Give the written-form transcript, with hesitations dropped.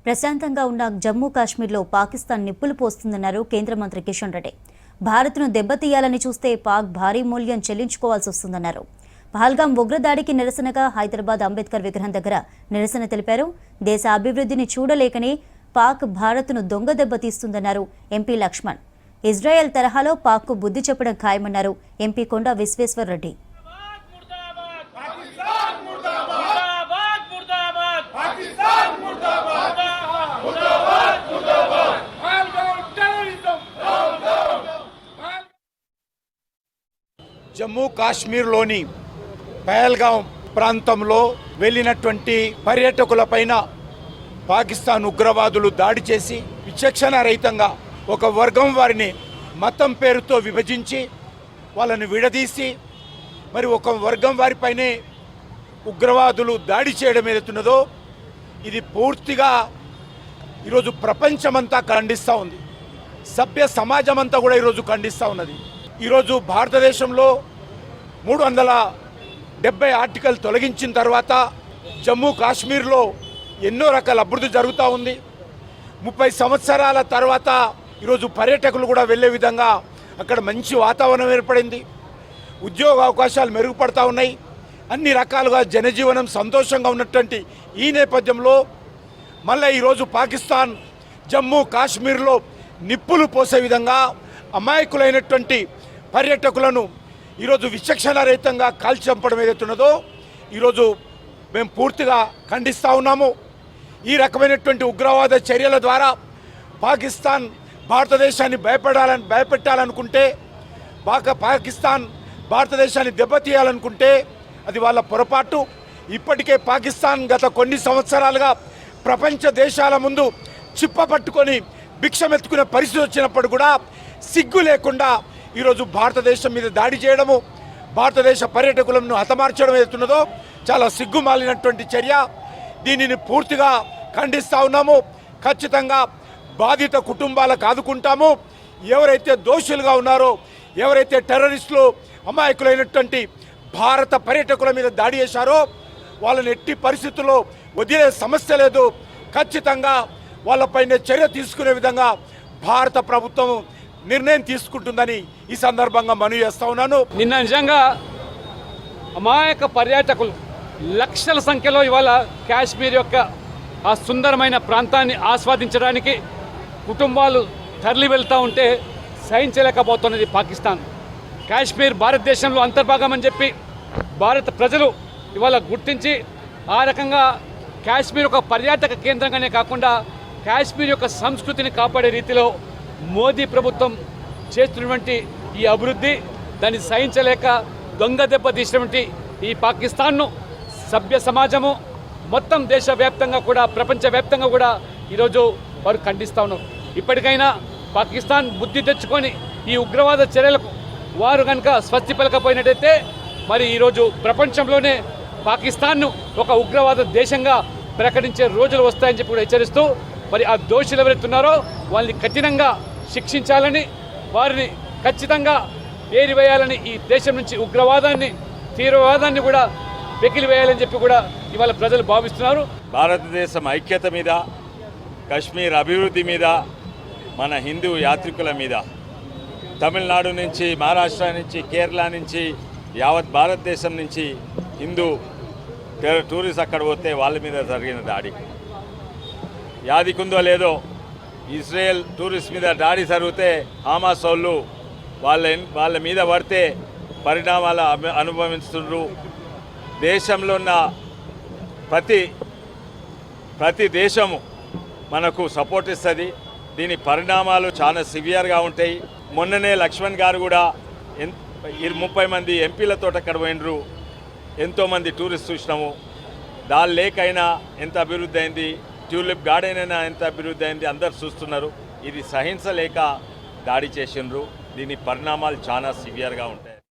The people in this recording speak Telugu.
ప్రశాంతంగా ఉన్న జమ్మూ కాశ్మీర్లో పాకిస్తాన్ నిప్పులు పోస్తుందన్నారు కేంద్ర మంత్రి కిషన్ రెడ్డి. భారత్ను దెబ్బతీయాలని చూస్తే పాక్ భారీ మూల్యం చెల్లించుకోవాల్సి వస్తుందన్నారు. పహల్గాం ఉగ్రదాడికి నిరసనగా హైదరాబాద్ అంబేద్కర్ విగ్రహం దగ్గర నిరసన తెలిపారు. దేశ అభివృద్ధిని చూడలేకనే పాక్ భారత్ను దొంగ దెబ్బతీస్తుందన్నారు ఎంపీ లక్ష్మణ్. ఇజ్రాయెల్ తరహాలో పాక్కు బుద్ధి చెప్పడం ఖాయమన్నారు ఎంపీ కొండా విశ్వేశ్వరరెడ్డి. జమ్మూ కాశ్మీర్లోని పహల్గాం ప్రాంతంలో వెళ్ళినటువంటి పర్యాటకులపైన పాకిస్తాన్ ఉగ్రవాదులు దాడి చేసి విచక్షణ రహితంగా ఒక వర్గం వారిని మతం పేరుతో విభజించి వాళ్ళని విడదీసి మరి ఒక వర్గం వారిపైనే ఉగ్రవాదులు దాడి చేయడం ఏదైతున్నదో ఇది పూర్తిగా ఈరోజు ప్రపంచమంతా ఖండిస్తూ ఉంది. సభ్య సమాజం అంతా కూడా ఈరోజు ఖండిస్తూ ఉన్నది. ఈరోజు భారతదేశంలో 370 ఆర్టికల్ తొలగించిన తర్వాత జమ్మూ కాశ్మీర్లో ఎన్నో రకాల అభివృద్ధి జరుగుతూ ఉంది. 30 సంవత్సరాల తర్వాత ఈరోజు పర్యాటకులు కూడా వెళ్ళే విధంగా అక్కడ మంచి వాతావరణం ఏర్పడింది. ఉద్యోగ అవకాశాలు మెరుగుపడతా ఉన్నాయి. అన్ని రకాలుగా జనజీవనం సంతోషంగా ఉన్నటువంటి ఈ నేపథ్యంలో మళ్ళీ ఈరోజు పాకిస్తాన్ జమ్మూ కాశ్మీర్లో నిప్పులు పోసే విధంగా అమాయకులైనటువంటి పర్యాటకులను ఈరోజు విచక్షణ రహితంగా కాల్చంపడం ఏదైతున్నదో ఈరోజు మేము పూర్తిగా ఖండిస్తూ ఉన్నాము. ఈ రకమైనటువంటి ఉగ్రవాద చర్యల ద్వారా పాకిస్తాన్ భారతదేశాన్ని భయపెట్టాలనుకుంటే పాకిస్తాన్ భారతదేశాన్ని దెబ్బతీయాలనుకుంటే అది వాళ్ళ పొరపాటు. ఇప్పటికే పాకిస్తాన్ గత కొన్ని సంవత్సరాలుగా ప్రపంచ దేశాల ముందు చిప్పపట్టుకొని భిక్షమెత్తుకునే పరిస్థితి వచ్చినప్పుడు కూడా సిగ్గు లేకుండా ఈరోజు భారతదేశం మీద దాడి చేయడము, భారతదేశ పర్యాటకులను హతమార్చడం ఏదైతున్నదో చాలా సిగ్గుమాలినటువంటి చర్య. దీనిని పూర్తిగా ఖండిస్తూ ఉన్నాము. ఖచ్చితంగా బాధిత కుటుంబాలకు ఆదుకుంటాము. ఎవరైతే దోషులుగా ఉన్నారో, ఎవరైతే టెర్రరిస్టులు అమాయకులైనటువంటి భారత పర్యాటకుల మీద దాడి చేశారో వాళ్ళని ఎట్టి పరిస్థితుల్లో వదిలే సమస్య లేదు. ఖచ్చితంగా వాళ్ళపైన చర్య తీసుకునే విధంగా భారత ప్రభుత్వం నిర్ణయం తీసుకుంటుందని ఈ సందర్భంగా మనవి చేస్తా ఉన్నాను. నిన్న నిజంగా అమాయక పర్యాటకులు లక్షల సంఖ్యలో ఇవాళ కాశ్మీర్ యొక్క ఆ సుందరమైన ప్రాంతాన్ని ఆస్వాదించడానికి కుటుంబాలు తరలి వెళ్తూ ఉంటే సహించలేకపోతున్నది పాకిస్తాన్. కాశ్మీర్ భారతదేశంలో అంతర్భాగం అని చెప్పి భారత ప్రజలు ఇవాళ గుర్తించి ఆ రకంగా కాశ్మీర్ ఒక పర్యాటక కేంద్రంగానే కాకుండా కాశ్మీర్ యొక్క సంస్కృతిని కాపాడే రీతిలో మోదీ ప్రభుత్వం చేస్తున్నటువంటి ఈ అభివృద్ధి దాన్ని సహించలేక దొంగ దెబ్బతీసినటువంటి ఈ పాకిస్తాన్ను సభ్య సమాజము మొత్తం దేశవ్యాప్తంగా కూడా ప్రపంచవ్యాప్తంగా కూడా ఈరోజు వారు ఖండిస్తూ ఉన్నారు. ఇప్పటికైనా పాకిస్తాన్ బుద్ధి తెచ్చుకొని ఈ ఉగ్రవాద చర్యలకు వారు కనుక స్వస్తి పలకపోయినట్టయితే మరి ఈరోజు ప్రపంచంలోనే పాకిస్తాన్ను ఒక ఉగ్రవాద దేశంగా ప్రకటించే రోజులు వస్తాయని చెప్పి కూడా హెచ్చరిస్తూ మరి ఆ దోషులు ఎవరైతున్నారో వాళ్ళని కఠినంగా శిక్షించాలని, వారిని ఖచ్చితంగా ఏరివేయాలని, ఈ దేశం నుంచి ఉగ్రవాదాన్ని తీవ్రవాదాన్ని కూడా పెకిలివేయాలని చెప్పి కూడా ఇవాళ ప్రజలు భావిస్తున్నారు. భారతదేశం ఐక్యత మీద, కశ్మీర్ అభివృద్ధి మీద, మన హిందూ యాత్రికుల మీద, తమిళనాడు నుంచి, మహారాష్ట్ర నుంచి, కేరళ నుంచి, యావత్ భారతదేశం నుంచి హిందూ టూరిస్ట్ అక్కడ పోతే వాళ్ళ మీద జరిగిన దాడి యాదికుందో లేదో, ఇజ్రాయెల్ టూరిస్ట్ మీద దాడి జరిగితే హమాస్ వాళ్ళు వాళ్ళ మీద పడితే పరిణామాలు అనుభవిస్తున్నారు. దేశంలో ఉన్న ప్రతి దేశము మనకు సపోర్ట్ ఇస్తుంది. దీని పరిణామాలు చాలా సివియర్గా ఉంటాయి. మొన్ననే లక్ష్మణ్ గారు కూడా 30 మంది ఎంపీలతో అక్కడ పోయినరు. ఎంతోమంది టూరిస్ట్ చూసినాము. దాని లేకైనా ఎంత అభివృద్ధి అయింది, ట్యూలిప్ గార్డెన్ అయినా ఎంత అభివృద్ధి అయింది అందరు చూస్తున్నారు. ఇది సహించలేక దాడి చేసినారు. దీని పరిణామాలు చాలా సివియర్గా ఉంటాయి.